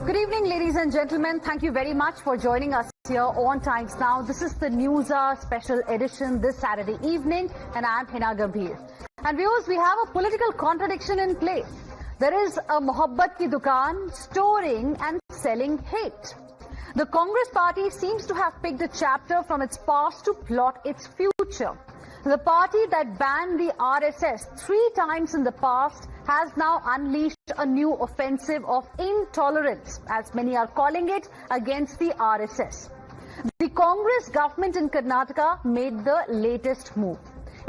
Good evening, ladies and gentlemen. Thank you very much for joining us here on Times Now. This is the Newshour Special Edition this Saturday evening, and I'm Heena Gambhir. And viewers, we have a political contradiction in place. There is a Mohabbat ki dukaan storing and selling hate. The Congress party seems to have picked a chapter from its past to plot its future. The party that banned the RSS 3 times in the past has now unleashed a new offensive of intolerance, as many are calling it, against the RSS. The Congress government in Karnataka made the latest move.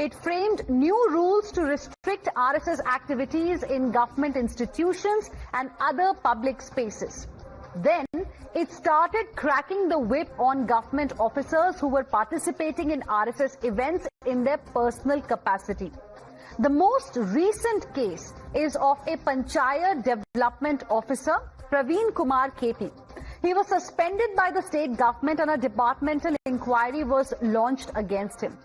It framed new rules to restrict RSS activities in government institutions and other public spaces. Then, it started cracking the whip on government officers who were participating in RSS events in their personal capacity. The most recent case is of a Panchayat Development Officer, Praveen Kumar KP. He was suspended by the state government and a departmental inquiry was launched against him.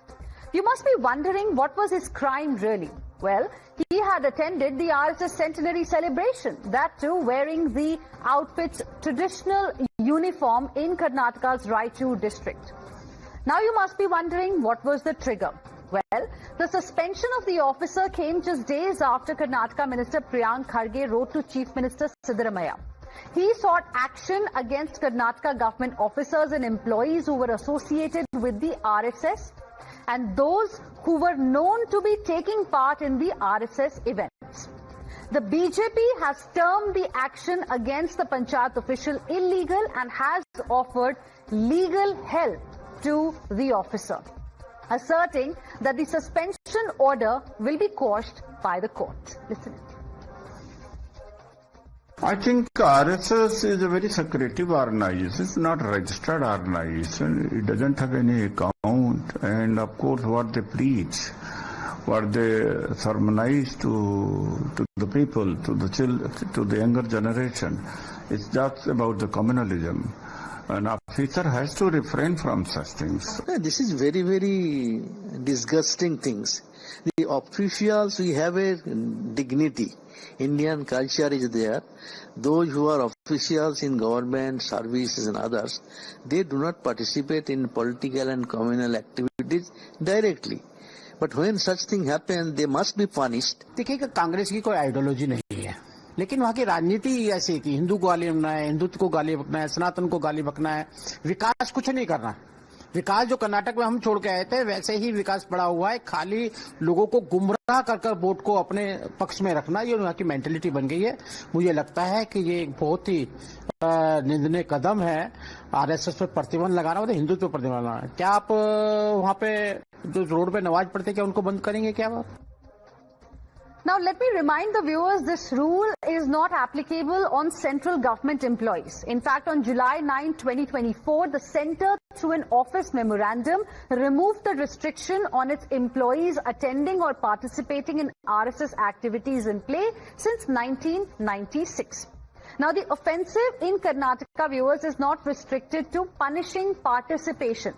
You must be wondering, what was his crime really? Well, he had attended the RSS centenary celebration, that too wearing the outfit's traditional uniform in Karnataka's Raichur district. Now you must be wondering, what was the trigger? Well, the suspension of the officer came just days after Karnataka Minister Priyank Kharge wrote to Chief Minister Siddaramaiah. He sought action against Karnataka government officers and employees who were associated with the RSS and those who were known to be taking part in the RSS events. The BJP has termed the action against the Panchayat official illegal and has offered legal help to the officer, asserting that the suspension order will be quashed by the court. Listen. I think RSS is a very secretive organization. It's not a registered organization. It doesn't have any account. And of course, what they preach, what they sermonize to the people, to the younger generation, it's just about the communalism. An officer has to refrain from such things. This is very, very disgusting things. The officials, we have a dignity. Indian culture is there. Those who are officials in government, services and others, they do not participate in political and communal activities directly. But when such thing happens, they must be punished. देखिए कांग्रेस की कोई ideology नहीं है, लेकिन वहाँ की राजनीति ऐसी कि हिंदू को गाली बकना है, हिंदुत्व को गाली बकना है, सनातन को गाली बकना है, विकास कुछ नहीं करना। विकास जो कर्नाटक में हम छोड़ के आए थे वैसे ही विकास पड़ा हुआ है, खाली लोगों को गुमराह कर वोट को अपने पक्ष में रखना, ये वहाँ की मेंटेलिटी बन गई है। मुझे लगता है कि ये एक बहुत ही निंदनीय कदम है आरएसएस पर प्रतिबंध लगाना, मतलब हिंदुत्व पर प्रतिबंध लगाना। क्या आप वहाँ पे जो रोड पे नमाज पढ़ते क्या उनको बंद करेंगे क्या आप? Now, let me remind the viewers, this rule is not applicable on central government employees. In fact, on July 9, 2024, the centre, through an office memorandum, removed the restriction on its employees attending or participating in RSS activities in play since 1996. Now, the offensive in Karnataka, viewers, is not restricted to punishing participation.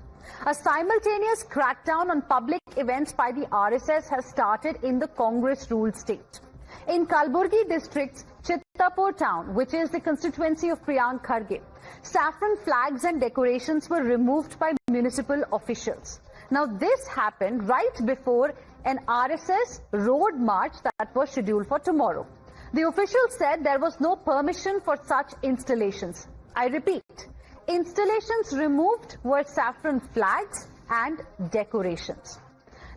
A simultaneous crackdown on public events by the RSS has started in the Congress-ruled state. In Kalburgi district's Chittapur town, which is the constituency of Priyank Kharge, saffron flags and decorations were removed by municipal officials. Now, this happened right before an RSS road march that was scheduled for tomorrow. The officials said there was no permission for such installations. I repeat, installations removed were saffron flags and decorations.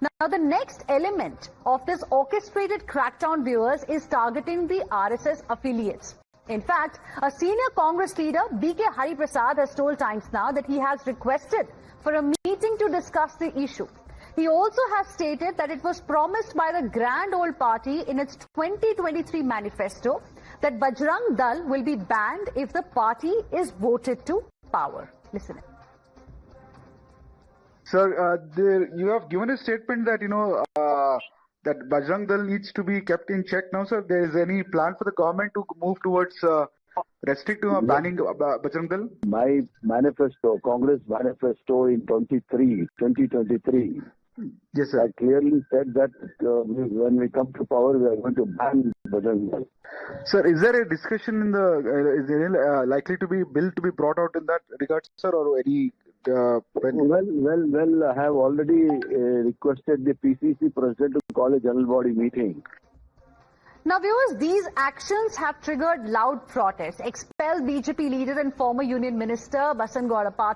Now, the next element of this orchestrated crackdown, viewers, is targeting the RSS affiliates. In fact, a senior Congress leader, B.K. Hari Prasad, has told Times Now that he has requested for a meeting to discuss the issue. He also has stated that it was promised by the Grand Old Party in its 2023 manifesto that Bajrang Dal will be banned if the party is voted to power. Listen. Sir, you have given a statement that, that Bajrang Dal needs to be kept in check now, sir. There is any plan for the government to move towards restricting or banning Bajrang Dal? My manifesto, Congress manifesto in 2023, Yes, sir. I clearly said that when we come to power, we are going to ban Bajrang Dal. Sir, is there a discussion in the, is there likely to be bill to be brought out in that regard, sir, or any? Well, I have already requested the PCC president to call a general body meeting. Now, viewers, these actions have triggered loud protests. Expelled BJP leader and former Union Minister Bajrang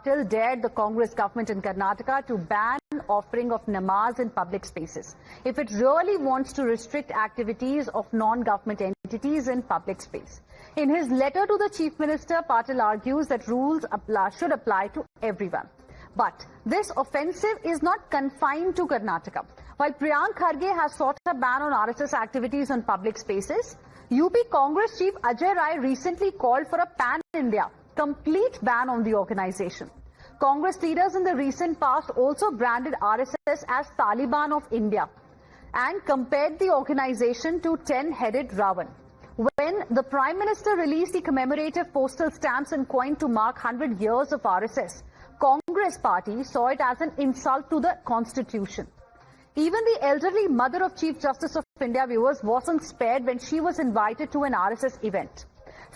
Dal dared the Congress government in Karnataka to ban offering of namaz in public spaces if it really wants to restrict activities of non-government entities in public space. In his letter to the Chief Minister, Patil argues that rules should apply to everyone. But this offensive is not confined to Karnataka. While Priyank Kharge has sought a ban on RSS activities on public spaces, UP Congress Chief Ajay Rai recently called for a pan-India, complete ban on the organization. Congress leaders in the recent past also branded RSS as Taliban of India and compared the organization to 10-headed Ravan. When the Prime Minister released the commemorative postal stamps and coin to mark 100 years of RSS, Congress party saw it as an insult to the Constitution. Even the elderly mother of Chief Justice of India, viewers, wasn't spared when she was invited to an RSS event.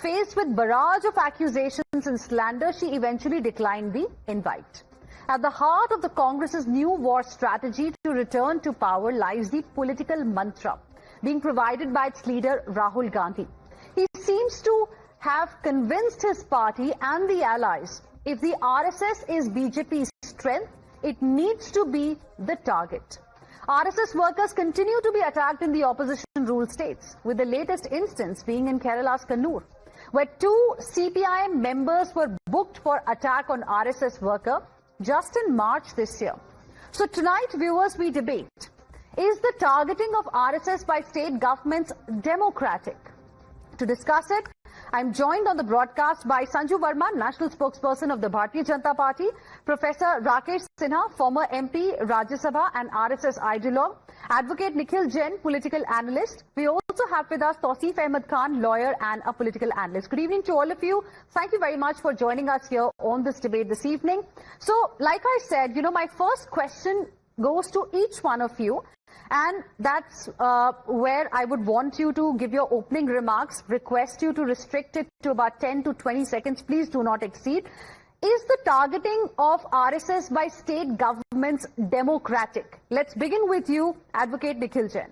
Faced with barrage of accusations and slander, she eventually declined the invite. At the heart of the Congress's new war strategy to return to power lies the political mantra being provided by its leader Rahul Gandhi. He seems to have convinced his party and the allies if the RSS is BJP's strength, it needs to be the target. RSS workers continue to be attacked in the opposition ruled states, with the latest instance being in Kerala's Kannur, where 2 CPIM members were booked for attack on RSS worker just in March this year. So tonight, viewers, we debate, is the targeting of RSS by state governments democratic? To discuss it, I'm joined on the broadcast by Sanju Verma, National Spokesperson of the Bharatiya Janata Party, Professor Rakesh Sinha, former MP, Rajya Sabha and RSS ideologue, Advocate Nikhil Jain, political analyst. We also have with us Tausif Ahmed Khan, lawyer and a political analyst. Good evening to all of you. Thank you very much for joining us here on this debate this evening. So, like I said, my first question goes to each one of you. And that's where I would want you to give your opening remarks, request you to restrict it to about 10 to 20 seconds. Please do not exceed. Is the targeting of RSS by state governments democratic? Let's begin with you, Advocate Nikhil Jain.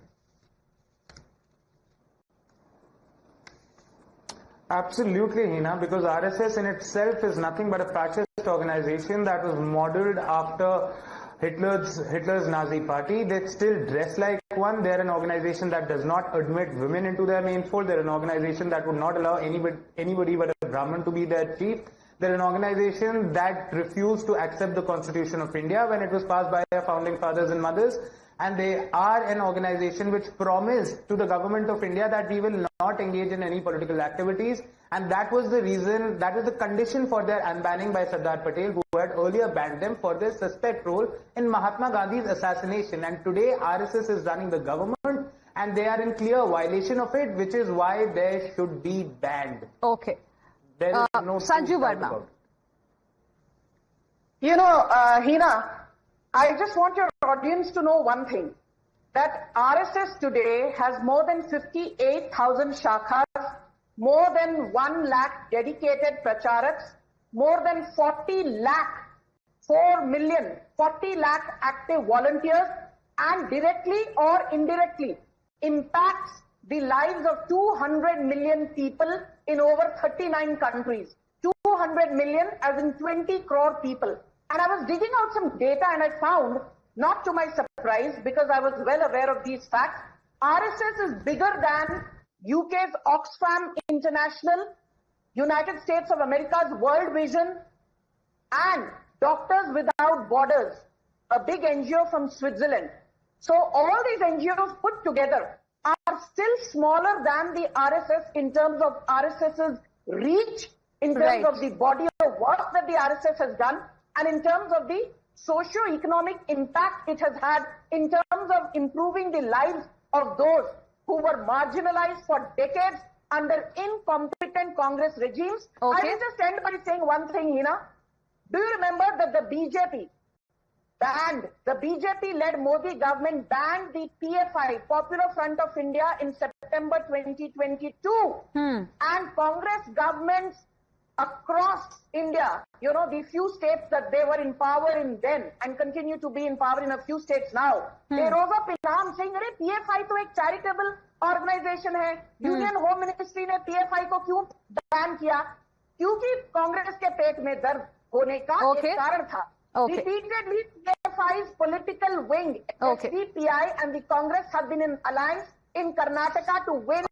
Absolutely, Heena, because RSS in itself is nothing but a fascist organization that was modeled after Hitler's Nazi party. They still dress like one. They're an organization that does not admit women into their main fold. They're an organization that would not allow anybody but a Brahmin to be their chief. They're an organization that refused to accept the Constitution of India when it was passed by their founding fathers and mothers. And they are an organization which promised to the government of India that we will not engage in any political activities. And that was the reason, that was the condition for their unbanning by Sardar Patel, who had earlier banned them for their suspect role in Mahatma Gandhi's assassination. And today RSS is running the government and they are in clear violation of it, which is why they should be banned. Okay. There is no Sanju Verma. Heena, I just want your audience to know one thing, that RSS today has more than 58,000 shakhas, more than 1 lakh dedicated pracharaks, more than 40 lakh active volunteers, and directly or indirectly impacts the lives of 200 million people in over 39 countries. 200 million as in 20 crore people. And I was digging out some data and I found, not to my surprise, because I was well aware of these facts, RSS is bigger than UK's Oxfam International, United States of America's World Vision, and Doctors Without Borders, a big NGO from Switzerland. So all these NGOs put together are still smaller than the RSS in terms of RSS's reach, in terms of the body of work that the RSS has done, and in terms of the socio-economic impact it has had in terms of improving the lives of those who were marginalized for decades under incompetent Congress regimes. Okay. I will just end by saying one thing, Heena. Do you remember that the BJP, banned, the BJP-led Modi government banned the PFI, Popular Front of India, in September 2022. And Congress governments across India, you know, the few states that they were in power in then and continue to be in power in a few states now, they rose up in arms saying, "Arey, PFI to ek charitable organization hai. Union Home Ministry ne PFI ko kyun ban kiya? Kyunki Congress ke पेट में दर्द होने का एक कारण था." Repeatedly, PFI's political wing, SDPI and the Congress have been in alliance in Karnataka to win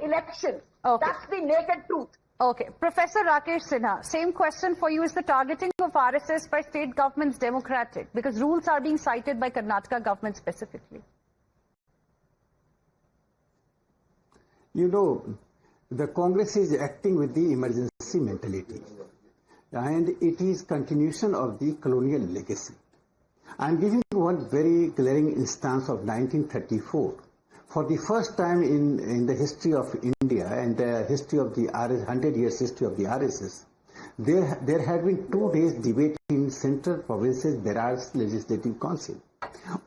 elections. That's the naked truth. Okay. Professor Rakesh Sinha, same question for you. Is the targeting of RSS by state governments democratic? Because rules are being cited by Karnataka government specifically. You know, the Congress is acting with the emergency mentality. And it is continuation of the colonial legacy. I'm giving you one very glaring instance of 1934. For the first time in the history of India and the history of the 100 years history of the RSS, there had been 2 days debate in Central Provinces Berar's Legislative Council.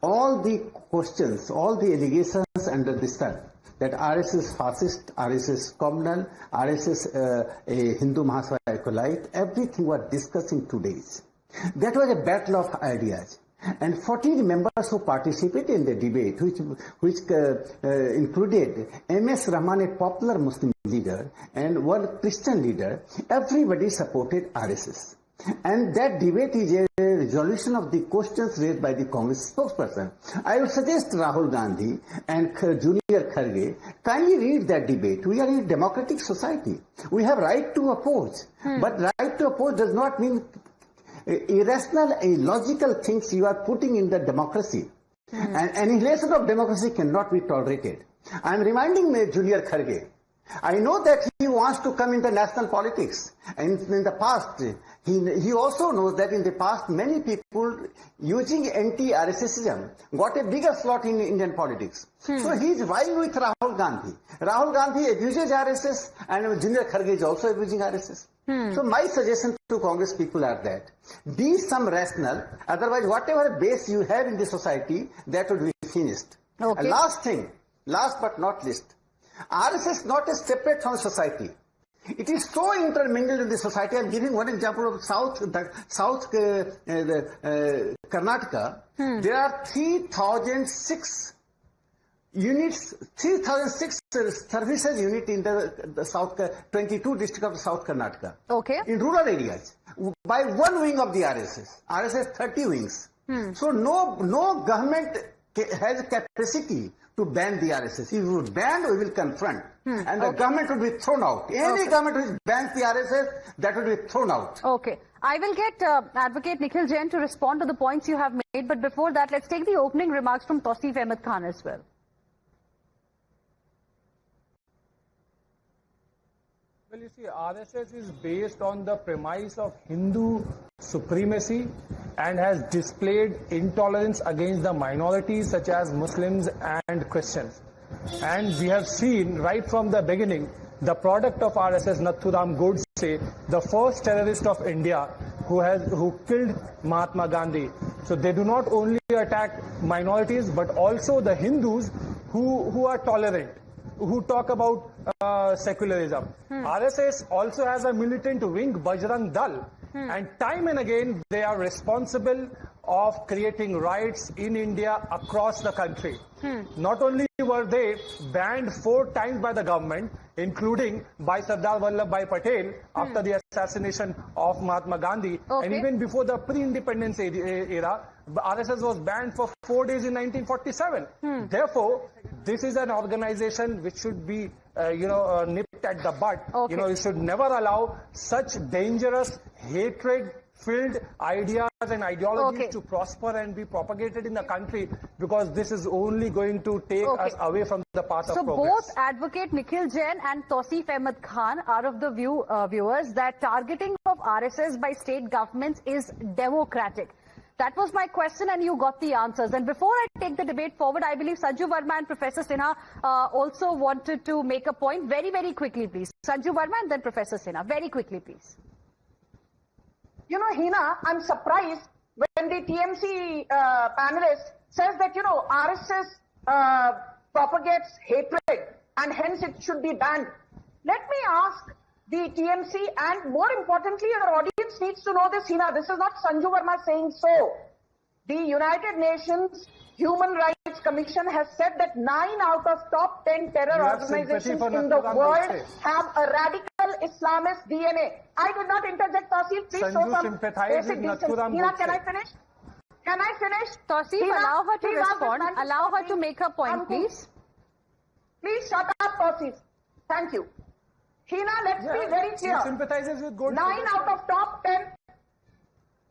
All the questions, all the allegations under the sun, that RSS fascist, RSS communal, RSS a Hindu Mahasabha acolyte, everything was discussed in 2 days. That was a battle of ideas. And 14 members who participated in the debate, which included M.S. Rahman, a popular Muslim leader, and one Christian leader, everybody supported RSS. And that debate is a resolution of the questions raised by the Congress spokesperson. I would suggest Rahul Gandhi and Junior Kharge kindly read that debate. We are in a democratic society. We have right to oppose. But right to oppose does not mean irrational, illogical things you are putting in the democracy. And annihilation of democracy cannot be tolerated. I am reminding Junior Kharge, I know that he wants to come into national politics. And in the past, he also knows that in the past, many people using anti-RSSism got a bigger slot in Indian politics. So he is vying with Rahul Gandhi. Rahul Gandhi abuses RSS and Junior Kharge is also abusing RSS. So my suggestion to Congress people are that be some rational, otherwise whatever base you have in the society, that would be finished. Last thing, last but not least, RSS is not a separate from society. It is so intermingled in the society. I am giving one example of South Karnataka. There are 3,006 units, 3,006 services unit in the South, 22 district of South Karnataka. In rural areas, by one wing of the RSS. RSS 30 wings. So no government has capacity to ban the RSS. If we would ban, we will confront. And the government will be thrown out. Any government which bans the RSS, that will be thrown out. I will get Advocate Nikhil Jain to respond to the points you have made. But before that, let's take the opening remarks from Tausif Ahmed Khan as well. Well, you see, RSS is based on the premise of Hindu supremacy and has displayed intolerance against the minorities such as Muslims and Christians. And we have seen right from the beginning, the product of RSS, Nathuram Godse, the first terrorist of India who killed Mahatma Gandhi. So they do not only attack minorities but also the Hindus who are tolerant, who talk about secularism. RSS also has a militant wing, Bajrang Dal, and time and again they are responsible of creating riots in India across the country. Not only were they banned 4 times by the government, including by Sardar Vallabhbhai Patel after the assassination of Mahatma Gandhi, and even before the pre-independence era, RSS was banned for 4 days in 1947. Therefore, this is an organization which should be, nipped at the bud. You should never allow such dangerous, hatred-filled ideas and ideologies to prosper and be propagated in the country, because this is only going to take us away from the path of progress. So both Advocate Nikhil Jain and Tausif Ahmed Khan are of the viewers that targeting of RSS by state governments is democratic. That was my question and you got the answers. And before I take the debate forward, I believe Sanju Verma and Professor Sinha also wanted to make a point. Very, very quickly, please. Sanju Verma and then Professor Sinha. Very quickly, please. You know, Heena, I'm surprised when the TMC panelist says that, you know, RSS propagates hatred and hence it should be banned. Let me ask the TMC, and more importantly, our audience needs to know this, Heena. This is not Sanju Verma saying so. The United Nations Human Rights Commission has said that 9 out of top 10 terror organizations in the world have a radical Islamist DNA. I did not interject, Tausif. Please show some basic decency. Heena, can I finish? Can I finish? Tausif, allow her to respond. Allow her to make her point, please. Please shut up, Tausif. Thank you. Heena, let's be very clear. Sympathizes with good 9 out of top 10.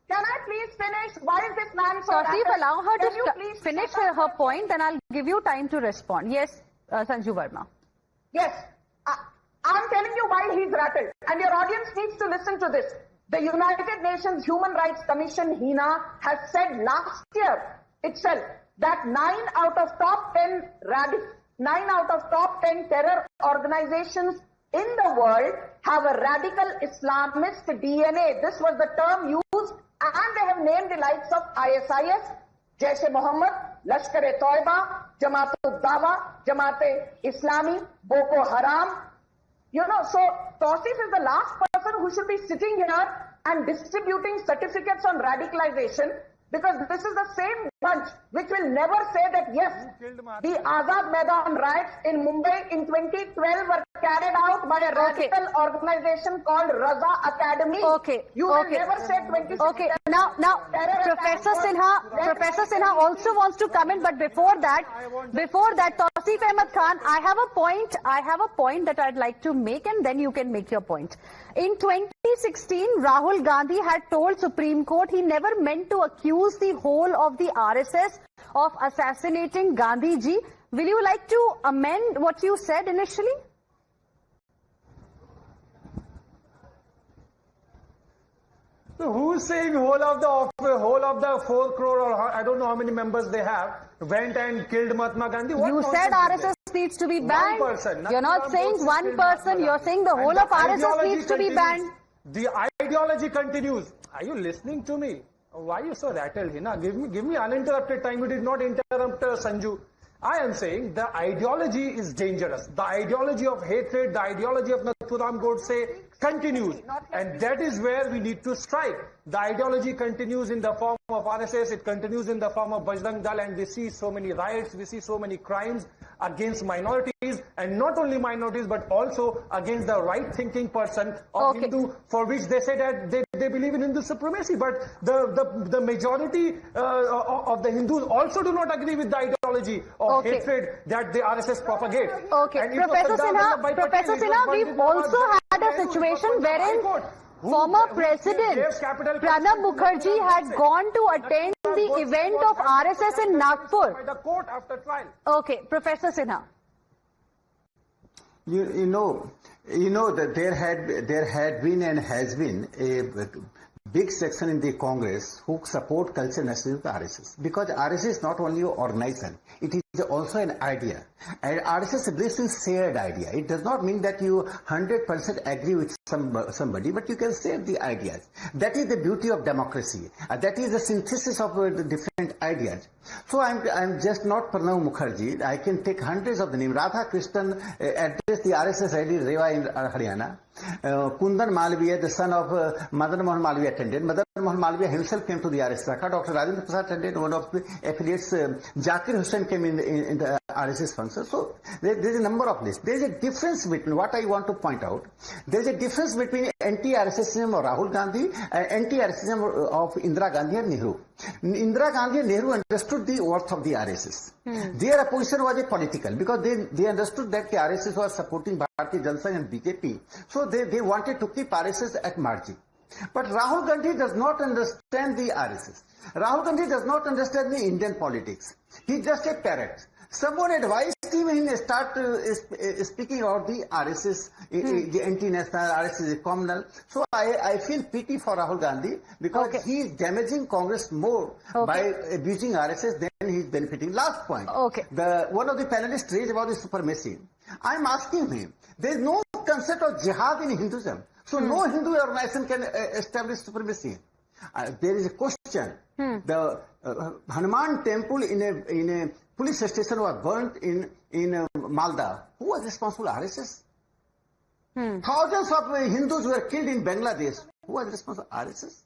Can I please finish? Why is this man so Tausif, radical? allow her Can you to please finish shut up? her point, then I'll give you time to respond. Yes, Sanju Verma. Yes. I'm telling you why he's rattled. And your audience needs to listen to this. The United Nations Human Rights Commission, Heena, has said last year itself that 9 out of top 10 terror organizations in the world have a radical Islamist DNA. This was the term used, and they have named the likes of ISIS, Jaish-e-Mohammed, Lashkar-e-Toiba, Jamaat-ud-Dawa, Jamaat-e-Islami, Boko Haram. You know, so Tausif is the last person who should be sitting here and distributing certificates on radicalization, because this is the same bunch which will never say that yes, the Azad Maidan riots in Mumbai in 2012 were carried out by a radical organization called Raza Academy. Okay. You will never say 2016. Okay. Now, Professor Sinha also wants to come in, but before that, Tausif Ahmed Khan, I have a point that I'd like to make, and then you can make your point. In 2016, Rahul Gandhi had told Supreme Court he never meant to accuse the whole of the RSS of assassinating Gandhi ji. Will you like to amend what you said initially? So who's saying whole of the 4 crore, or I don't know how many members they have, went and killed Mahatma Gandhi? What You said RSS needs to be banned. You're not saying one person, you're saying the whole of RSS needs to be banned. The ideology continues. Are you listening to me? Why are you so rattled, Heena? Give me uninterrupted time. You did not interrupt Sanju. I am saying the ideology is dangerous. The ideology of hatred, the ideology of Nathuram Godse continues. And that is where we need to strike. The ideology continues in the form of RSS, it continues in the form of Bajrang Dal, and we see so many riots, we see so many crimes against minorities, and not only minorities, but also against the right-thinking person of Hindu, for which they say that they believe in Hindu supremacy. But the majority of the Hindus also do not agree with the ideology of hatred that the RSS propagates. Okay, Professor Sinha, we've also had a situation wherein former President Pranab Mukherjee had gone to attend the event of RSS in Nagpur. By the court after trial. Okay, Professor Sinha. You know that there had been and has been a big section in the Congress who support cultural nationalism of RSS, because RSS is not only an organization, it is also an idea, and RSS believes in shared idea. It does not mean that you 100% agree with somebody, but you can share the ideas. That is the beauty of democracy. That is the synthesis of the different ideas. So I'm just not Pranab Mukherjee. I can take hundreds of the names. Radha Krishnan addressed the RSS rally Rewa in Haryana. Kundan Malviya, the son of Madan Mohan Malviya, attended. Madan Mohan Malviya himself came to the RSS. Dr. Rajendra Prasad attended. One of the affiliates, Zakir Hussain, came in the RSS function. So there is a number of lists. There is a difference between what I want to point out. There is a difference between anti-RSSism of Rahul Gandhi and anti-RSSism of Indira Gandhi and Nehru. Indira Gandhi and Nehru understood the worth of the RSS. Their opposition was a political, because they understood that the RSS was supporting Bharatiya Janata Sangh and BJP. So they wanted to keep RSS at margin. But Rahul Gandhi does not understand the RSS. Rahul Gandhi does not understand the Indian politics. He's just a parrot. Someone advised him and start speaking about the RSS, the anti-national, RSS is communal. So I feel pity for Rahul Gandhi, because he is damaging Congress more by abusing RSS than he is benefiting. Last point. One of the panelists raised about the supremacy. I'm asking him, there is no concept of jihad in Hinduism. So no Hindu organization can establish supremacy. There is a question. The Hanuman temple in a police station was burnt in Malda. Who was responsible? RSS. Thousands of Hindus were killed in Bangladesh. Who was responsible? RSS.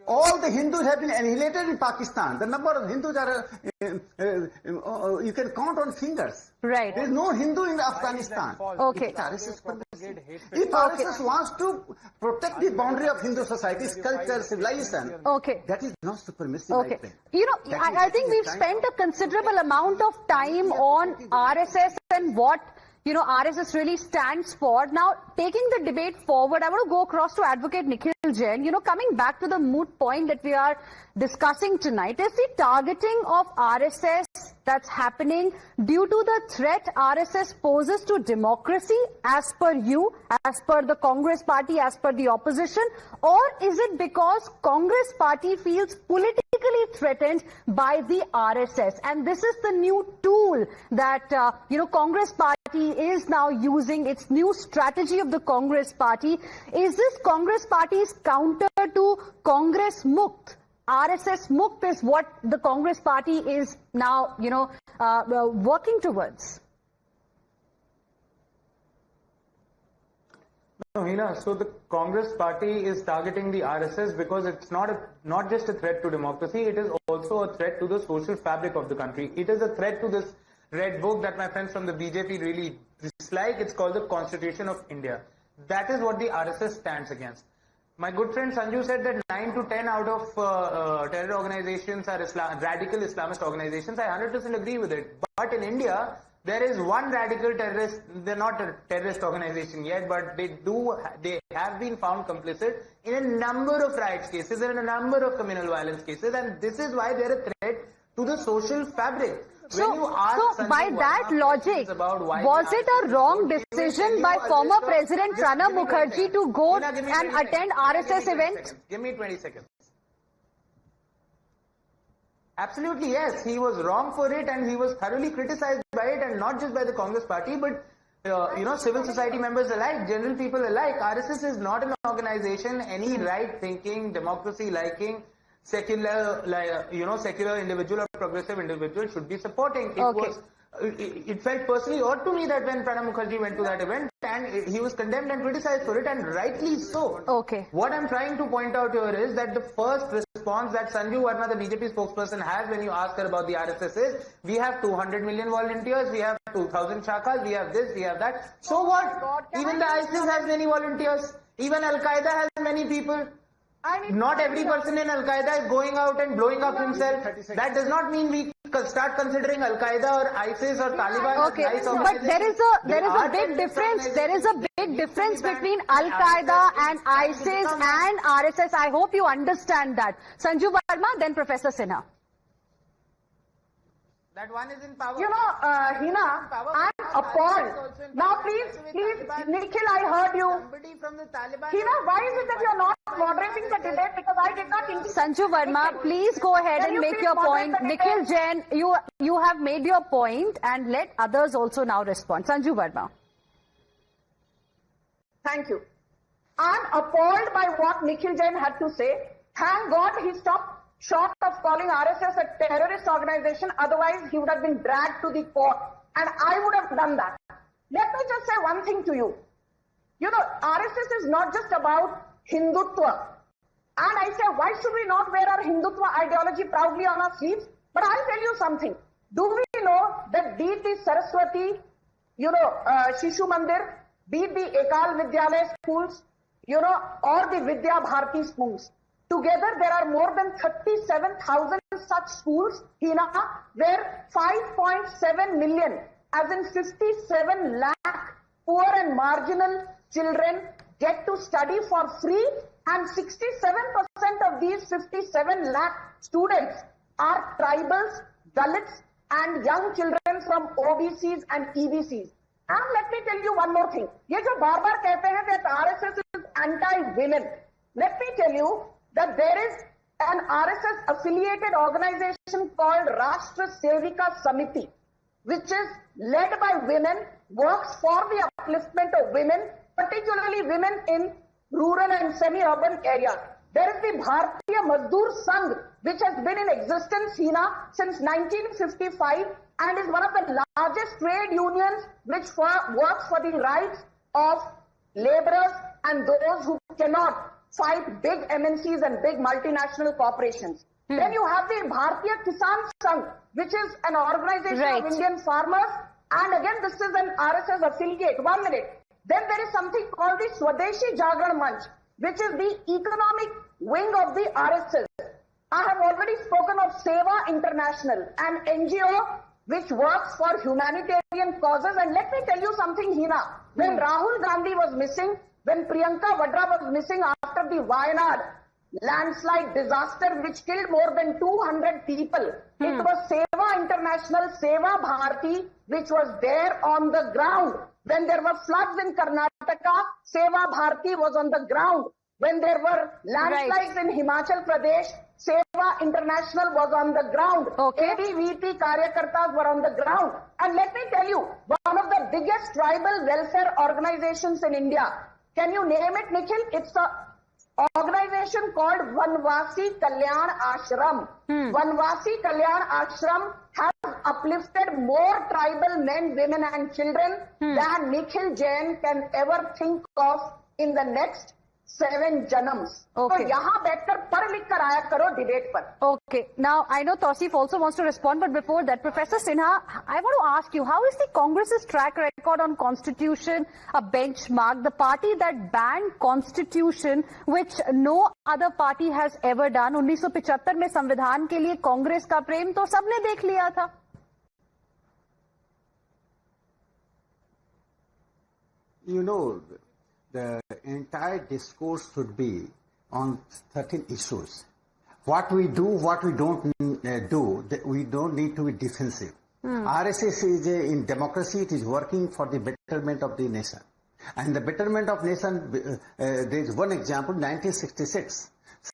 All the Hindus have been annihilated in Pakistan. The number of Hindus are, you can count on fingers. Right. There is no Hindu in Afghanistan. Okay. If RSS wants to protect the boundary of Hindu society, culture, civilization, Okay. that is not supremacy. Okay. You know, I think we've spent a considerable amount of time on RSS and what, you know, RSS really stands for. Now, taking the debate forward, I want to go across to Advocate Nikhil Jain. You know, coming back to the moot point that we are discussing tonight, is the targeting of RSS that's happening due to the threat RSS poses to democracy as per you, as per the Congress party, as per the opposition, or is it because Congress party feels politically threatened by the RSS? And this is the new tool that, you know, Congress party is now using. Its new strategy of the Congress party. Is this Congress party's counter to Congress Mukt? RSS Mukt is what the Congress party is now, you know, working towards. No, Heena, so the Congress party is targeting the RSS because it's not just a threat to democracy, it is also a threat to the social fabric of the country. It is a threat to this red book that my friends from the BJP really dislike. It's called the Constitution of India. That is what the RSS stands against. My good friend Sanju said that 9 to 10 out of terror organizations are radical Islamist organizations. I 100% agree with it. But in India, there is one radical terrorist. They're not a terrorist organization yet, but they have been found complicit in a number of riots cases and in a number of communal violence cases, and this is why they're a threat to the social fabric. So by that logic, was it a wrong decision by former President Pranab Mukherjee to go and attend RSS event? Give me 20 seconds. Absolutely, yes. He was wrong for it and he was thoroughly criticized by it, and not just by the Congress party, but you know, civil society members alike, general people alike. RSS is not an organization any right-thinking, democracy-liking, secular individual or progressive individual should be supporting. It felt personally odd to me that when Pranab Mukherjee went to that event and he was condemned and criticized for it, and rightly so. Okay. What I'm trying to point out here is that the first response that Sanju Verma, the BJP spokesperson, has when you ask her about the RSS is, we have 200 million volunteers, we have 2,000 shakas, we have this, we have that. So what? Even the ISIS has many volunteers. Even Al-Qaeda has many people. Not every person in Al-Qaeda is going out and blowing up himself. That does not mean we start considering Al-Qaeda or ISIS or Taliban. Okay, but there is a big difference. There is a big difference between Al-Qaeda and ISIS and RSS. I hope you understand that. Sanju Verma, then Professor Sinha. That one is in power. You know, Heena, I'm appalled. Now, please, Nikhil, I heard you. Heena, why is it that you're not moderating the debate? Because I did not. Sanju Verma, please go ahead and make your point. Nikhil Jain, you have made your point, and let others also now respond. Sanju Verma. Thank you. I'm appalled by what Nikhil Jain had to say. Thank God he stopped short of calling RSS a terrorist organization, otherwise he would have been dragged to the court, and I would have done that. Let me just say one thing to you. You know, RSS is not just about Hindutva. And I say, why should we not wear our Hindutva ideology proudly on our sleeves? But I'll tell you something. Do we know that be it the Saraswati, Shishu Mandir, be it the Ekal Vidyalaya schools, or the Vidya Bharati schools, together, there are more than 37,000 such schools, Heena, where 5.7 million, as in 57 lakh poor and marginal children get to study for free, and 67% of these 57 lakh students are tribals, Dalits, and young children from OBCs and EBCs. And let me tell you one more thing. Ye jo baar-baar kehte hain that RSS is anti-women. Let me tell you that there is an RSS affiliated organization called Rashtra Sevika Samiti, which is led by women, works for the upliftment of women, particularly women in rural and semi-urban areas. There is the Bharatiya Mazdoor Sangh, which has been in existence, Heena, since 1955 and is one of the largest trade unions which works for the rights of laborers and those who cannot fight big MNCs and big multinational corporations. Then you have the Bharatiya Kisan Sangh, which is an organization of Indian farmers, and again this is an RSS affiliate. 1 minute. Then there is something called the Swadeshi Jagran Manch, which is the economic wing of the RSS. I have already spoken of Seva International, an NGO which works for humanitarian causes. And let me tell you something, Heena. When Rahul Gandhi was missing, when Priyanka Vadra was missing after the Wayanad landslide disaster which killed more than 200 people, it was Seva International, Seva Bharati, which was there on the ground. When there were floods in Karnataka, Seva Bharati was on the ground. When there were landslides in Himachal Pradesh, Seva International was on the ground. ABVP Karyakartas were on the ground. And let me tell you, one of the biggest tribal welfare organizations in India, can you name it, Nikhil? It's a organization called Vanvasi Kalyan Ashram. Vanvasi Kalyan Ashram has uplifted more tribal men, women and children than Nikhil Jain can ever think of in the next 7 janams. So yahan baitkar padh likh kar aaya karo debate par. Okay. Now, I know Tausif also wants to respond, but before that, Professor Sinha, I want to ask you, how is the Congress's track record on Constitution a benchmark? The party that banned Constitution, which no other party has ever done. 1975 में संविधान के लिए कांग्रेस का प्रेम तो सबने देख लिया था. You know, the entire discourse should be on certain issues. What we do, what we don't do, we don't need to be defensive. RSS is in democracy, it is working for the betterment of the nation. And the betterment of nation, there is one example, 1966.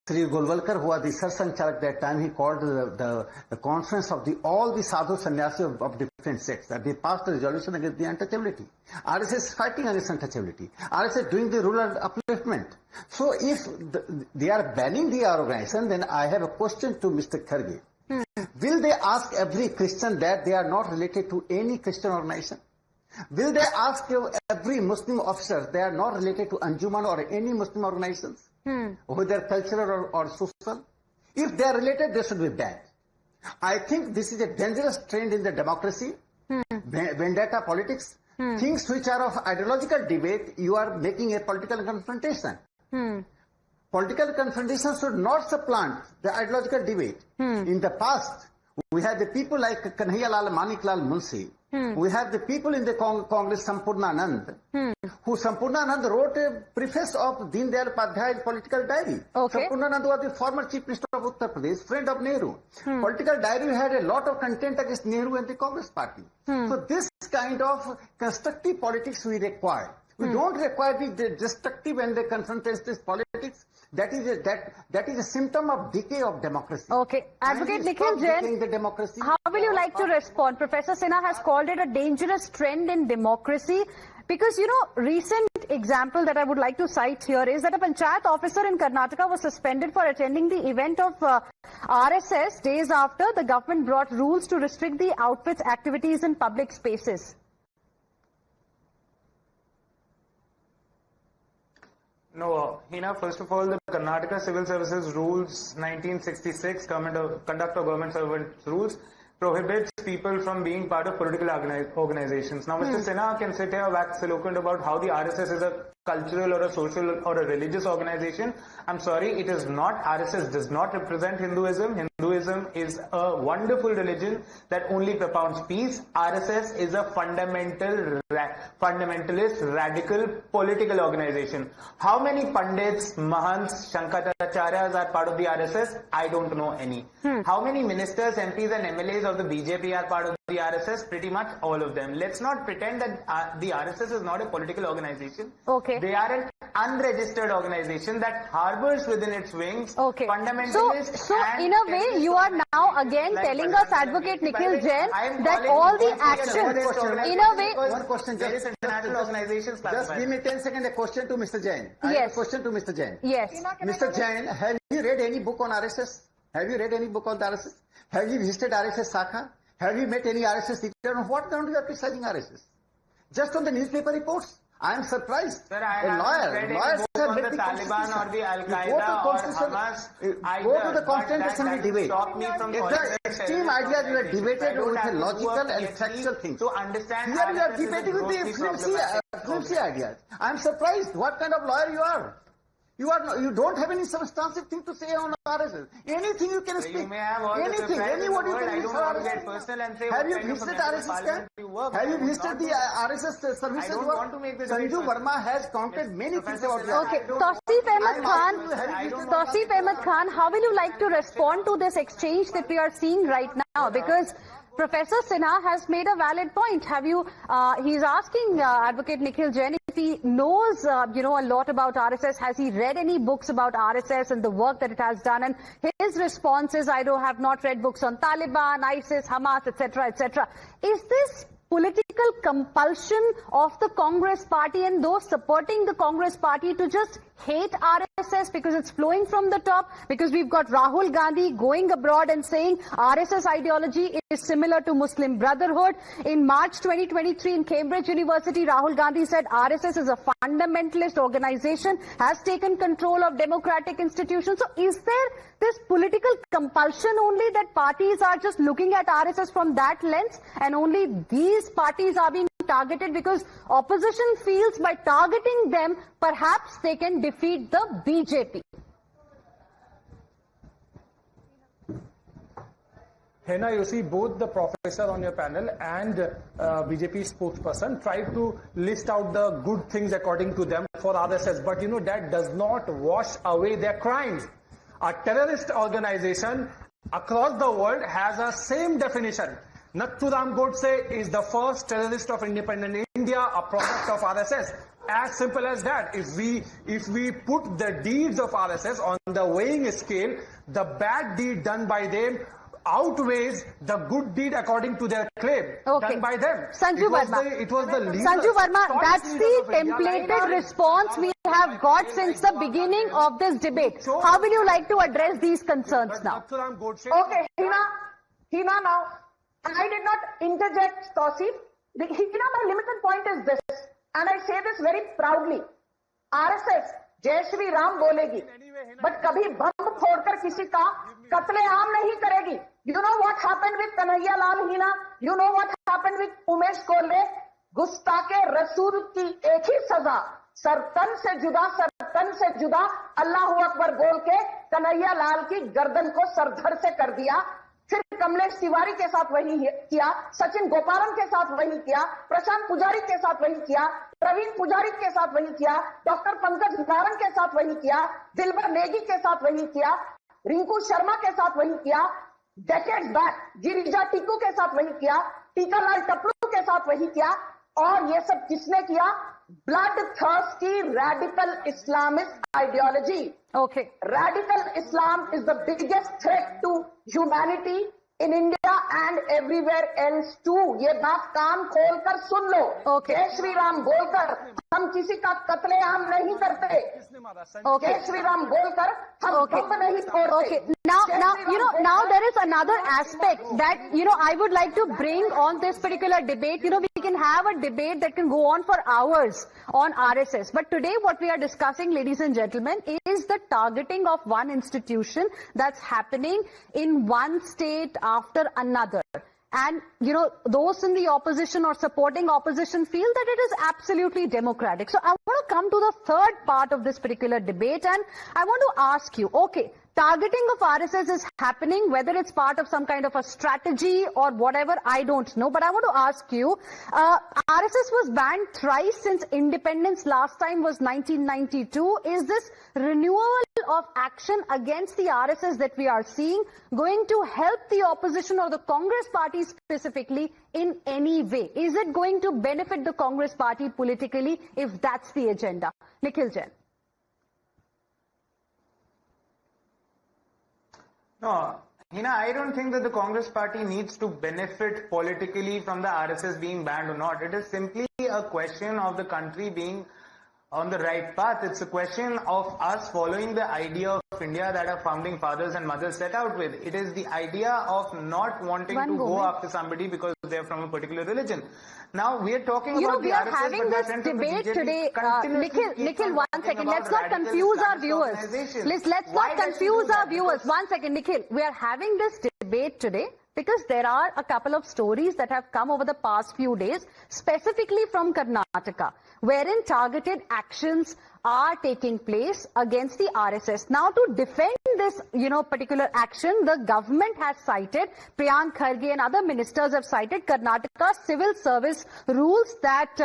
Sri Golwalkar, who was the Sarsangchalak at that time, he called the conference of all the sadhu sannyasis of different sects, that they passed a resolution against the untouchability. RSS is fighting against untouchability. RSS doing the rural upliftment. So if they are banning the organization, then I have a question to Mr. Kharge. Will they ask every Christian that they are not related to any Christian organization? Will they ask every Muslim officer they are not related to Anjuman or any Muslim organizations? Whether cultural or social? If they are related, they should be banned. I think this is a dangerous trend in the democracy. Vendetta politics. Things which are of ideological debate, you are making a political confrontation. Political confrontation should not supplant the ideological debate. In the past, we had the people like Kanhaiyalal Maniklal Munshi. We have the people in the Congress, Sampurnanand, who Sampurnanand wrote a preface of Deen Dayal Upadhyay's political diary. Sampurnanand was the former Chief Minister of Uttar Pradesh, friend of Nehru. Political diary had a lot of content against Nehru and the Congress party. So this kind of constructive politics we require. We don't require the destructive and the confrontationist politics. That is a symptom of decay of democracy. Okay. Advocate Nikhil Jain, how will you like to respond? Professor Sinha has called it a dangerous trend in democracy. Because, you know, recent example that I would like to cite here is that a panchayat officer in Karnataka was suspended for attending the event of RSS days after the government brought rules to restrict the outfit's activities in public spaces. No, Heena, first of all, the Karnataka Civil Services Rules 1966, Conduct of Government Servants Rules, prohibits people from being part of political organizations. Now, Mr. Sinha can sit here wax eloquent about how the RSS is a cultural or a social or a religious organization. I'm sorry, it is not. RSS does not represent Hinduism. Hinduism is a wonderful religion that only propounds peace. RSS is a fundamentalist, radical political organization. How many Pandits, Mahants, Shankaracharyas are part of the RSS? I don't know any. How many ministers, MPs and MLAs of the BJP are part of the RSS, pretty much all of them. Let's not pretend that the RSS is not a political organization. Okay. They are an unregistered organization that harbors within its wings fundamentalists. So in a way, you are now again telling us, Advocate Nikhil Jain, that all the actions, in a way... One question, various international organizations. Just give me 10 seconds, a question to Mr. Jain. I have a question to Mr. Jain. Yes. Mr. Jain, have you read any book on RSS? Have you read any book on the RSS? Have you visited RSS Sakha? Have you met any RSS leader? On what ground you are criticizing RSS? Just on the newspaper reports? I am surprised. Sir, I haven't read any book on the Taliban or the Al-Qaeda or Hamas. Go to the Constituent Assembly debate. Stop me from the extreme ideas you are debated with the logical and factual things. To understand here you are debating with the flimsy ideas. I am surprised what kind of lawyer you are. You don't have any substantive thing to say on RSS. Anything you can speak. You may have all anything, any word you can I don't want to get personal and say have you visited RSS camp? Have you visited the RSS services? I don't want to make the Sanju Verma has counted many things about that. Okay, Tausif Ahmed Khan, how will you like to respond to this exchange that we are seeing right now? Because Professor Sinha has made a valid point. Have you? He's asking Advocate Nikhil Jain if he knows, a lot about RSS. Has he read any books about RSS and the work that it has done? And his response is, I have not read books on Taliban, ISIS, Hamas, etc., etc. Is this political compulsion of the Congress party and those supporting the Congress party to just hate RSS because it's flowing from the top? Because we've got Rahul Gandhi going abroad and saying RSS ideology is similar to Muslim Brotherhood. In March 2023 in Cambridge University, Rahul Gandhi said RSS is a fundamentalist organization, has taken control of democratic institutions. So is there this political compulsion only that parties are just looking at RSS from that lens, and only these parties are being targeted because opposition feels by targeting them, perhaps they can defeat the BJP? Heena, you see, both the professor on your panel and BJP spokesperson tried to list out the good things according to them for RSS, but that does not wash away their crimes. A terrorist organization across the world has a same definition. Nathuram Godse is the first terrorist of independent India, a product of RSS. As simple as that. If we put the deeds of RSS on the weighing scale, the bad deed done by them outweighs the good deed according to their claim done by them. Sanju Verma. It was the leaders. Sanju Verma, that's the templated response we have got since the beginning of this debate. How will you like to address these concerns now? Okay, Heena now, I did not interject, Tausif. Heena, my limited point is this, and I say this very proudly. RSS, Jai Shri Ram bolegi, but kabhi bam phodkar kisi ka katleaam nahi karegi. You know what happened with Kanhaiya Lal, Heena? You know what happened with Umesh Kolhe? Gustake Rasool ki ek hi saza, sartan se juda, Allahu Akbar bol ke Kanhaiya Lal ki gardan ko sardhar se kar diya. फिर कमलेश तिवारी के साथ वही किया, सचिन गोपालन के साथ वही किया, प्रशांत पुजारी के साथ वही किया, प्रवीण पुजारी के साथ वही किया, डॉक्टर पंकज नारंग के साथ वही किया, दिलबर नेगी के साथ वही किया, रिंकू शर्मा के साथ वही किया, डेकेड्स बैक गिरिजा टिक्कू के साथ वही किया, टीकालाल टपलू के साथ वही किया, और ये सब किसने किया? Blood thirsty radical Islamist ideology. Okay. Radical Islam is the biggest threat to humanity in India and everywhere else too. ये बात कान खोल कर सुन लो. Okay. जय श्री राम बोलकर हम किसी का कत्लेआम नहीं करते. Okay. जय श्री राम बोलकर हम बम नहीं फोड़ते. Okay. Now there is another aspect that, I would like to bring on this particular debate. We can have a debate that can go on for hours on RSS. But today what we are discussing, ladies and gentlemen, is the targeting of one institution that's happening in one state after another. And, those in the opposition or supporting opposition feel that it is absolutely democratic. So I want to come to the third part of this particular debate, and I want to ask you, okay, targeting of RSS is happening, whether it's part of some kind of a strategy or whatever, I don't know. But I want to ask you, RSS was banned thrice since independence. Last time was 1992. Is this renewal of action against the RSS that we are seeing going to help the opposition or the Congress party specifically in any way? Is it going to benefit the Congress party politically if that's the agenda? Nikhil Jain. No, Heena, I don't think that the Congress party needs to benefit politically from the RSS being banned or not. It is simply a question of the country being on the right path. It's a question of us following the idea of India that our founding fathers and mothers set out with. It is the idea of not wanting to go after somebody because they're from a particular religion. Now, we are talking about we the are RSS, having this debate today. Nikhil, 1 second. Let's not confuse our viewers. Let's not confuse our viewers. 1 second, Nikhil. We are having this debate today because there are a couple of stories that have come over the past few days, specifically from Karnataka, wherein targeted actions are taking place against the RSS. Now, to defend this, particular action, the government has cited, Priyank Kharge and other ministers have cited Karnataka's civil service rules that,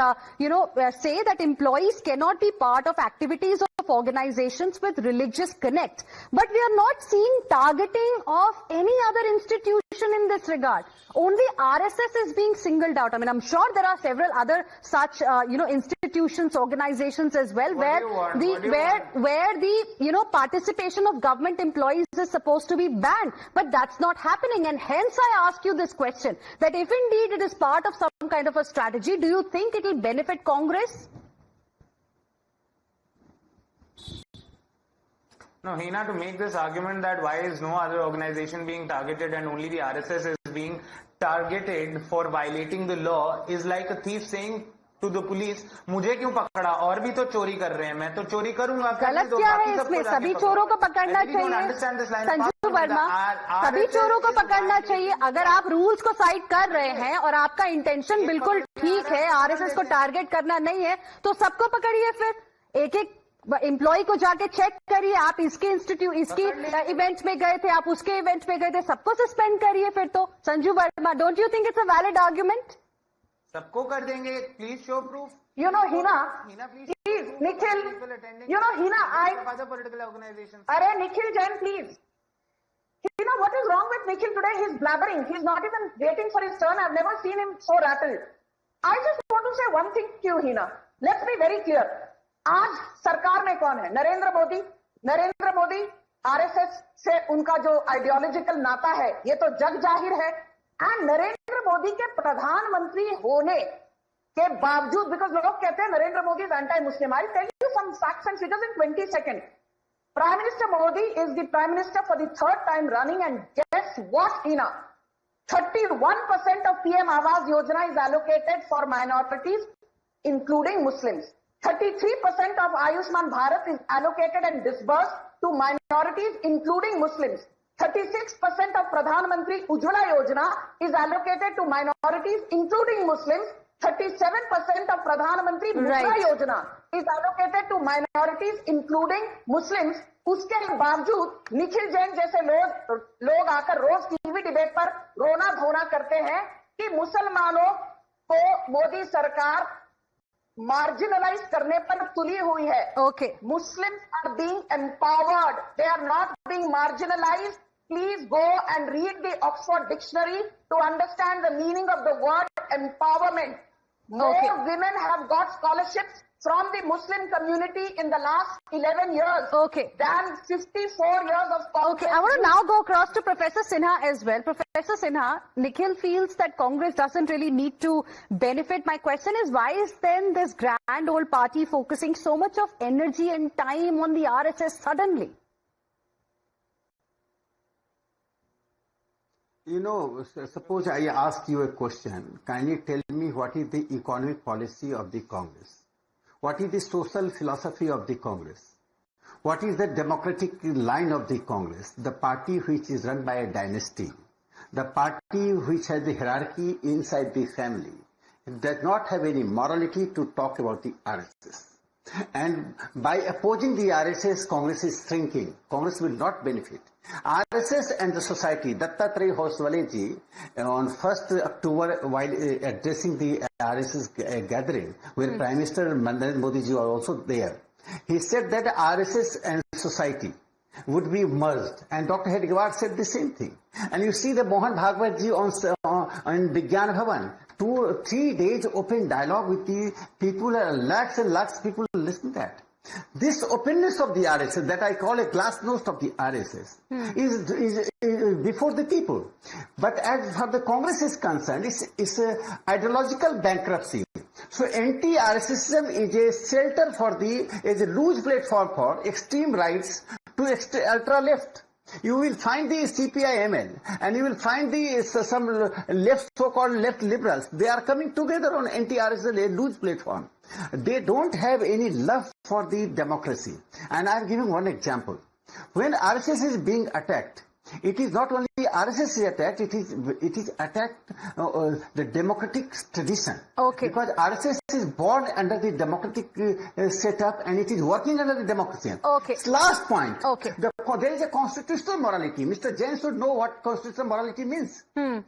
say that employees cannot be part of activities of organizations with religious connect. But we are not seeing targeting of any other institution in this regard. Only RSS is being singled out. I mean, I'm sure there are several other such, institutions, organizations as well, where the participation of government employees is supposed to be banned. But that's not happening. And hence I ask you this question, that if indeed it is part of some kind of a strategy, do you think it will benefit Congress? No, Heena, to make this argument that why is no other organization being targeted and only the RSS is being targeted for violating the law is like a thief saying to the police, मुझे क्यों पकड़ा? और भी तो चोरी कर रहे हैं, मैं तो चोरी करूंगा। गलत क्या है इसमें? सभी चोरों को पकड़ना चाहिए। संजू वर्मा, सभी चोरों को पकड़ना चाहिए। अगर आप रूल्स को साइड कर रहे हैं और आपका इंटेंशन बिल्कुल ठीक है, आरएसएस को टारगेट करना नहीं है, तो सबको पकड़िए फिर। एक एक एम्प्लॉय को जाके चेक करिए, आप इसके इवेंट में गए थे, आप उसके इवेंट में गए थे, सबको सस्पेंड करिए फिर तो। Sanju Verma, don't you think it's a valid argument? सबको कर देंगे, please show proof. Heena, please, Nikhil, Heena, political organizations. Nikhil Jain, please. Heena, what is wrong with Nikhil today? He's blabbering. He's not even waiting for his turn. I've never seen him so rattled. I just want to say one thing to you, Heena. Let's be very clear. आज सरकार में कौन है? Narendra Modi RSS से उनका जो ideological नाता है ये तो जग जाहिर है। एंड नरेंद्र मोदी के प्रधानमंत्री होने के बावजूद, बिकॉज लोग कहते हैं Narendra Modi is anti Muslim, I tell you some facts and figures in 20 seconds. Prime Minister Modi is the Prime Minister for the 3rd time running, and guess what, Heena? 31% of PM Awas Yojana is allocated for minorities, including Muslims. 33% of Ayushman Bharat is allocated and disbursed to minorities, including Muslims. 36% of Pradhan Mantri Ujjwala Yojana is allocated to minorities, including Muslims. 37% of Pradhan Mantri Mudra Yojana is allocated to minorities, including Muslims. उसके बावजूद निखिल जैन जैसे लोग आकर रोज TV debate पर रोना धोना करते हैं कि मुसलमानों को मोदी सरकार मार्जिनलाइज करने पर तुली हुई है। Muslims are being empowered. They are not being marginalized. Please go and read the Oxford Dictionary to understand the meaning of the word empowerment. More women have got scholarships from the Muslim community in the last 11 years than 54 years of Congress. I want to now go across to Professor Sinha as well. Professor Sinha, Nikhil feels that Congress doesn't really need to benefit. My question is, why is then this grand old party focusing so much of energy and time on the RSS suddenly? Suppose I ask you a question. Can you tell me what is the economic policy of the Congress? What is the social philosophy of the Congress? What is the democratic line of the Congress? The party which is run by a dynasty, the party which has the hierarchy inside the family, does not have any morality to talk about the RSS. And by opposing the RSS, Congress is shrinking. Congress will not benefit. RSS and the society, Dattatreya Hoswaleji, on 1st October, while addressing the RSS gathering, where Prime Minister Narendra Modi ji was also there, he said that RSS and society would be merged. And Dr. Hedgewar said the same thing. And you see the Mohan Bhagwat ji on Vigyan Bhavan, 2-3 days open dialogue with the people, lakhs and lakhs of people listen to that. This openness of the RSS, that I call a glasnost of the RSS, is before the people. But as far the Congress is concerned, it's a ideological bankruptcy. So anti-RSSism is a shelter for is a loose platform for extreme rights to ultra-left. You will find the CPI-ML and you will find some left, so-called left liberals. They are coming together on anti-RSS, a loose platform. They don't have any love for the democracy. And I'm giving one example. When RSS is being attacked, it is not only RSS is attacked, it is attacked the democratic tradition. Okay. Because RSS is born under the democratic setup and it is working under the democracy. Okay. Last point. Okay. There is a constitutional morality. Mr. Jain should know what constitutional morality means. Prime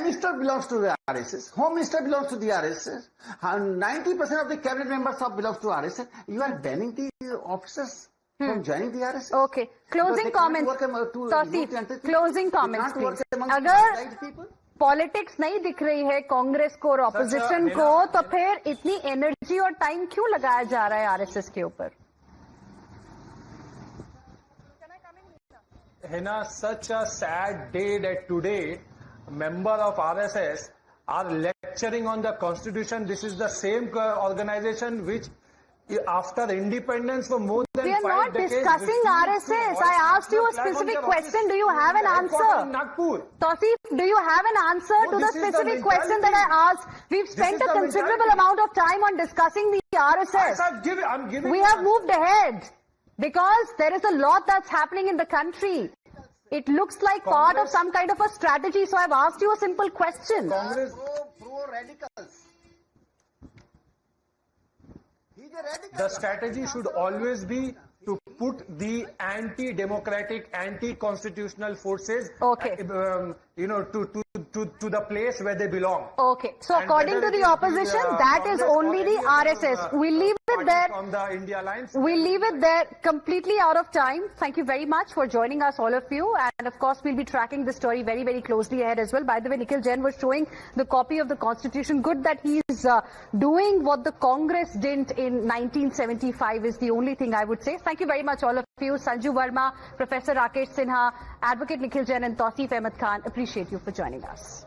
Minister belongs to the RSS. Home Minister belongs to the RSS. 90% of the cabinet members belongs to RSS. You are banning the officers from joining the RSS. Okay. Closing comments. Closing comments, please. अगर politics नहीं दिख रही है कांग्रेस को और opposition को, तो फिर इतनी एनर्जी और टाइम क्यों लगाया जा रहा है आरएसएस के ऊपर? Heena, such a sad day that today member of RSS are lecturing on the constitution. This is the same organization which after independence for more than 5 decades... We are not discussing RSS. I asked you a specific question. Do you have an answer? Tausif, do you have an answer to the specific question that I asked? We've spent a considerable amount of time on discussing the RSS. I'm giving We have moved ahead because there is a lot that's happening in the country. It looks like part of some kind of a strategy. So I've asked you a simple question. Congress pro-radicals. The strategy should always be to put the anti-democratic, anti-constitutional forces, to the place where they belong. Okay. So according to the opposition, that is only the RSS. We'll leave it there. On the India Alliance. We'll leave it there, completely out of time. Thank you very much for joining us, all of you. And of course, we'll be tracking the story very, very closely ahead as well. By the way, Nikhil Jain was showing the copy of the Constitution. Good that he's doing what the Congress didn't in 1975 is the only thing I would say. Thank you very much, all of you. Sanju Verma, Professor Rakesh Sinha, Advocate Nikhil Jain and Tausif Ahmed Khan. Appreciate you for joining us.